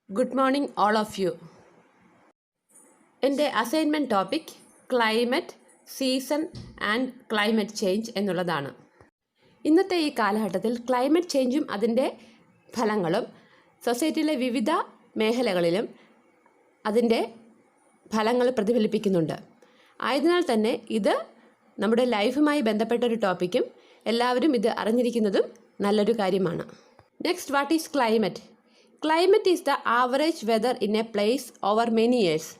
Good morning all of you. എൻ്റെ assignment topic climate, season and climate change എന്നുള്ളതാണ്. ഇന്നത്തെ ഈ കാലഘട്ടത്തിൽ ക്ലൈമറ്റ് ചേഞ്ചും അതിൻ്റെ ഫലങ്ങളും സൊസൈറ്റിയിലെ വിവിധ മേഖലകളിലും അതിൻ്റെ ഫലങ്ങൾ പ്രതിഫലിപ്പിക്കുന്നുണ്ട്. ആയതിനാൽ തന്നെ ഇത് നമ്മുടെ ലൈഫുമായി ബന്ധപ്പെട്ടൊരു ടോപ്പിക്കും എല്ലാവരും ഇത് അറിഞ്ഞിരിക്കുന്നതും നല്ലൊരു കാര്യമാണ്. Next, what is climate? Climate is the average weather in a place over many years.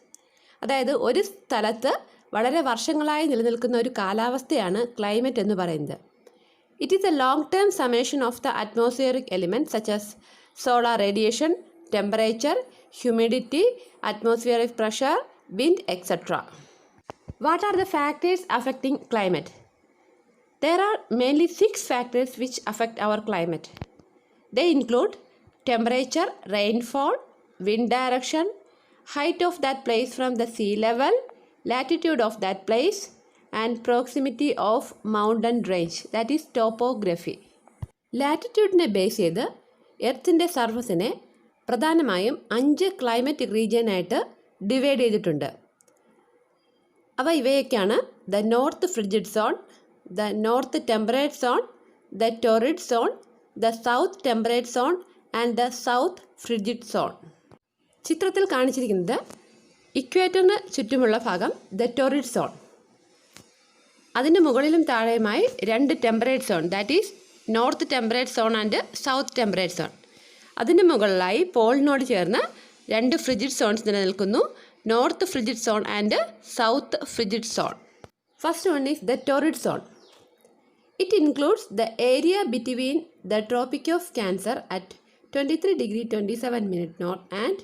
അതായത് ഒരു സ്ഥലത്ത് വളരെ വർഷങ്ങളായി നിലനിൽക്കുന്ന ഒരു കാലാവസ്ഥയാണ് ക്ലൈമറ്റ് എന്ന് പറയുന്നത്. It is A long term summation of the atmospheric elements such as solar radiation, temperature, humidity, atmospheric pressure, wind, etc. What are the factors affecting climate? There are mainly 6 factors which affect our climate. They include temperature, rainfall, wind direction, height of that place from the sea level, latitude of that place, and proximity of mountain range, that is topography. ലാറ്റിറ്റ്യൂഡിനെ base ചെയ്ത് എർത്തിൻ്റെ സർഫസിനെ പ്രധാനമായും 5 climate റീജിയനായിട്ട് divide ചെയ്തിട്ടുണ്ട്. അവ ഇവയൊക്കെയാണ്: the north frigid zone, the north temperate zone, the torrid zone, the south temperate zone and the south frigid zone. ചിത്രത്തിൽ കാണിച്ചിരിക്കുന്നത് ഇക്വേറ്ററിന് ചുറ്റുമുള്ള ഭാഗം ദ ടോറിഡ് സോൺ. അതിന് മുകളിലും താഴെയുമായി 2 temperate zone, that is north temperate zone and south temperate zone. അതിന് മുകളിലായി പോളിനോട് ചേർന്ന് 2 ഫ്രിജിഡ് സോൺസ് നിലനിൽക്കുന്നു, north frigid zone and south frigid zone. First one is the torrid zone. It includes the area between the Tropic of Cancer at 23°27' north and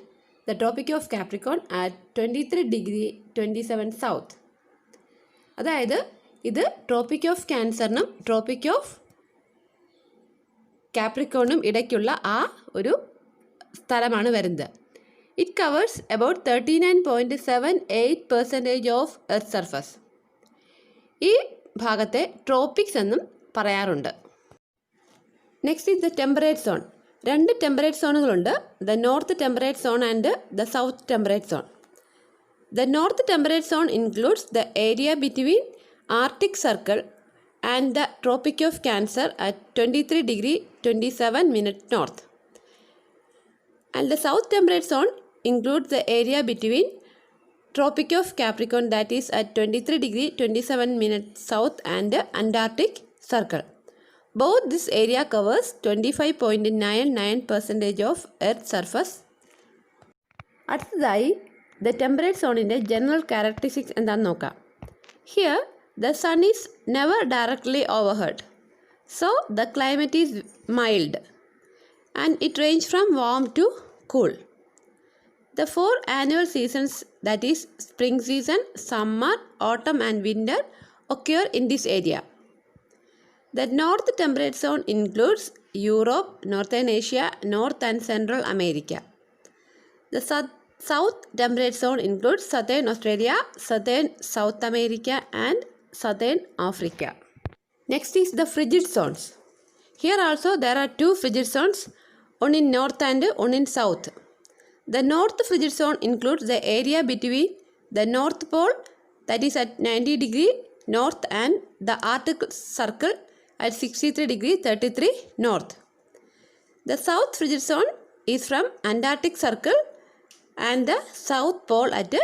the Tropic of Capricorn at 23°27' south. അതായത് ഇത് tropic of ക്യാൻസറിനും tropic of കാപ്രിക്കോണിനും ഇടയ്ക്കുള്ള ആ ഒരു സ്ഥലമാണ് വരുന്നത്. It covers about 39.78% of earth surface. ഈ ഭാഗത്തെ ട്രോപ്പിക്സ് എന്നും പറയാറുണ്ട്. Next is the temperate zone. 2 temperate സോണുകളുണ്ട്, the north temperate zone and the south temperate zone. The north temperate zone includes the area between Arctic circle and the tropic of cancer at 23°27' north. And the south temperate zone includes the area between Tropic of Capricorn, that is at 23°27' south and Antarctic Circle. Both this area covers 25.99% of Earth's surface. അടുത്തതായി the temperate സോണിൻ്റെ general characteristics എന്താണെന്ന് നോക്കാം. Here the sun is never directly overhead, so the climate is mild and it ranges from warm to cool. The 4 annual seasons, that is spring season, summer, autumn and winter, occur in this area. The north temperate zone includes Europe, Northern Asia, North and Central America. The south temperate zone includes Southern Australia, Southern South America and Southern Africa. Next is the frigid zones. Here also there are 2 frigid zones, one in north and one in south. The north frigid zone includes the area between the North Pole, that is at 90° north, and the Arctic Circle at 63°33' north. The south frigid zone is from Antarctic Circle and the South Pole at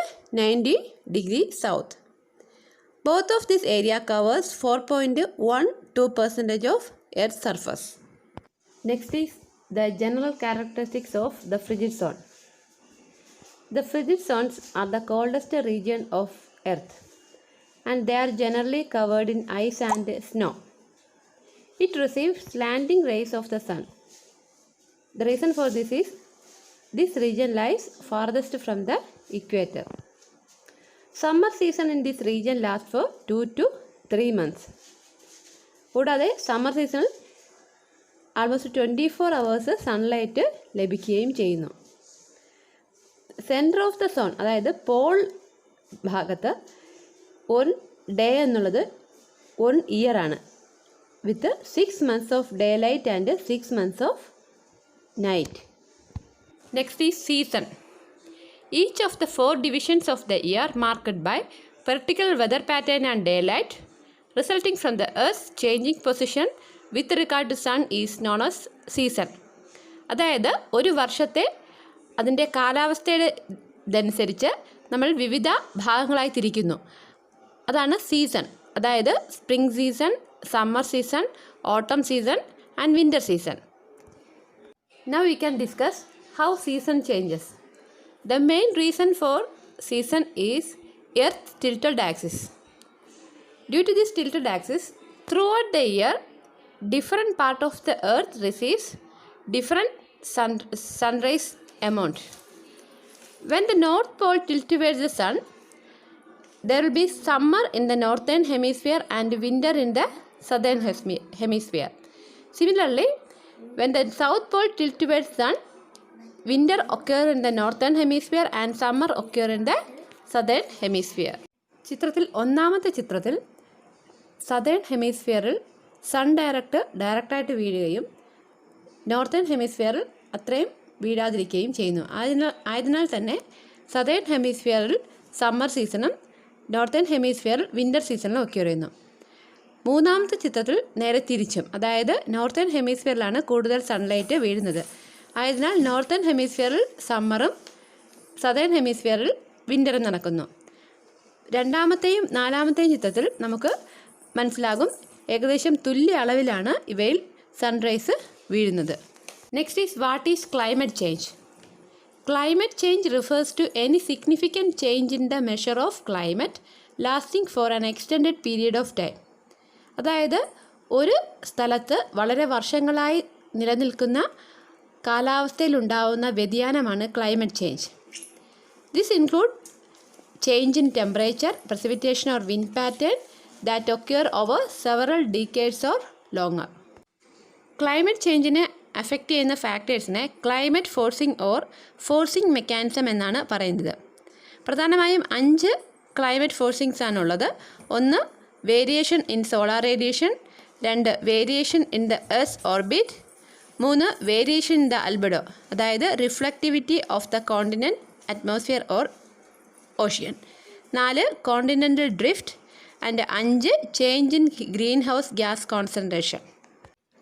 90° south. Both of this area covers 4.12% of Earth's surface. Next is the general characteristics of the frigid zone. The frigid zones are the coldest region of Earth and they are generally covered in ice and snow. It receives slanting rays of the sun. The reason for this is this region lies farthest from the equator. Summer season in this region lasts for 2 to 3 months. കൂടാതെ summer സീസണിൽ almost 24 hours sunlight ലഭിക്കുകയും ചെയ്യുന്നു. Centre of the zone, അതായത് Paul ഭാഗത്ത് 1 day എന്നുള്ളത് 1 year ആണ്, വിത്ത് 6 months off day light and 6 months of night. Next is season. Each of the 4 divisions of the year marked by particular weather pattern and daylight resulting from the Earth's changing position with regard to sun is known as season. അതായത് ഒരു വർഷത്തെ അതിൻ്റെ കാലാവസ്ഥയുടെ ഇതനുസരിച്ച് നമ്മൾ വിവിധ ഭാഗങ്ങളായി തിരിക്കുന്നു. അതാണ് സീസൺ. അതായത് സ്പ്രിംഗ് സീസൺ, സമ്മർ സീസൺ, ഓട്ടം season and winter season. Now we can discuss how season changes. The main reason for season is Earth's tilted axis. Due to this tilted axis, throughout the year, different part of the Earth receives different sunrise amount. When the North Pole tilts towards the sun, there will be summer in the northern hemisphere and winter in the southern hemisphere. Similarly, when the South Pole tilts towards sun, winter occur in the northern hemisphere and summer occur in the southern hemisphere. ചിത്രത്തിൽ ഒന്നാമത്തെ ചിത്രത്തിൽ southern ഹെമിസ്ഫിയറിൽ sun ഡയറക്റ്റായിട്ട് വീഴുകയും northern ഹെമിസ്ഫിയറിൽ അത്രയും വീഴാതിരിക്കുകയും ചെയ്യുന്നു. ആയതിനാൽ തന്നെ southern ഹെമിസ്ഫിയറിൽ summer സീസണും northern ഹെമിസ്ഫിയറിൽ winter സീസണും ഒക്കെ വരുന്നു. മൂന്നാമത്തെ ചിത്രത്തിൽ നേരെ തിരിച്ചും, അതായത് നോർത്തേൺ ഹെമിസ്ഫിയറിലാണ് കൂടുതൽ സൺലൈറ്റ് വീഴുന്നത്. ആയതിനാൽ നോർത്തേൺ ഹെമിസ്ഫിയറിൽ സമ്മറും സദേൺ ഹെമിസ്ഫിയറിൽ വിൻ്ററും നടക്കുന്നു. രണ്ടാമത്തെയും നാലാമത്തെയും ചിത്രത്തിൽ നമുക്ക് മനസ്സിലാകും ഏകദേശം തുല്യ അളവിലാണ് ഇവയിൽ സൺറൈസ് വീഴുന്നത്. Next is what is climate change. Climate change refers to any significant change in the measure of climate lasting for an extended period of time. അതായത് ഒരു സ്ഥലത്ത് വളരെ വർഷങ്ങളായി നിലനിൽക്കുന്ന കാലാവസ്ഥയിലുണ്ടാവുന്ന വ്യതിയാനമാണ് climate change. This include change in temperature, precipitation or wind pattern that occur over several decades or longer. Climate ചേഞ്ചിനെ affect ചെയ്യുന്ന ഫാക്ടേഴ്സിനെ ക്ലൈമറ്റ് ഫോഴ്സിംഗ് മെക്കാനിസം എന്നാണ് പറയുന്നത്. പ്രധാനമായും 5 ക്ലൈമറ്റ് ഫോഴ്സിങ്സ് ആണുള്ളത്. 1 variation in solar radiation, 2 variation in the earth orbit, 3 variation in the albedo, അതായത് reflectivity of the continent atmosphere or ocean, 4 continental drift and 5 change in greenhouse gas concentration.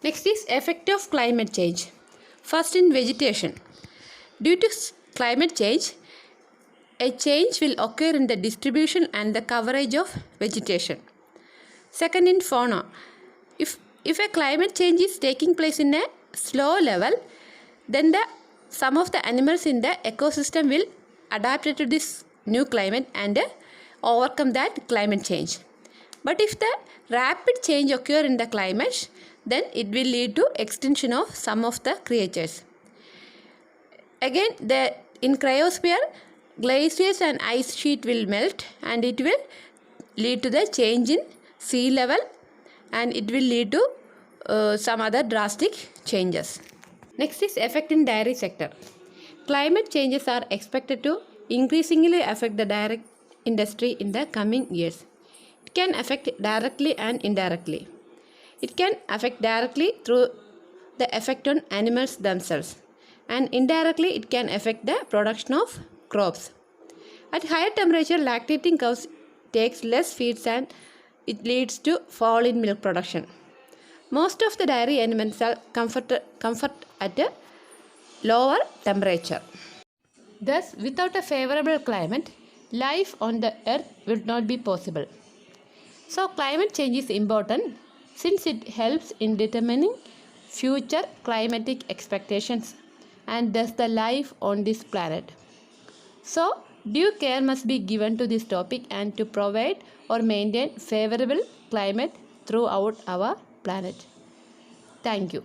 Next is effect of climate change. First in vegetation. Due to climate change a change will occur in the distribution and the coverage of vegetation. Second in fauna. If a climate change is taking place in a slow level, then some of the animals in the ecosystem will adapt to this new climate and overcome that climate change. But if the rapid change occur in the climate, then it will lead to extinction of some of the creatures. Again, in cryosphere, glaciers and ice sheet will melt and it will lead to the change in sea level and it will lead to some other drastic changes. Next is effect in dairy sector. Climate changes are expected to increasingly affect the dairy industry in the coming years. It can affect directly and indirectly. It can affect directly through the effect on animals themselves, and indirectly it can affect the production of crops. At higher temperature, lactating cows takes less feeds and it leads to fall in milk production. Most of the dairy animals are comfort at a lower temperature. Thus, without a favorable climate, life on the earth would not be possible. So, climate change is important since it helps in determining future climatic expectations and thus the life on this planet. So, due care must be given to this topic and to provide or maintain favorable climate throughout our planet. Thank you.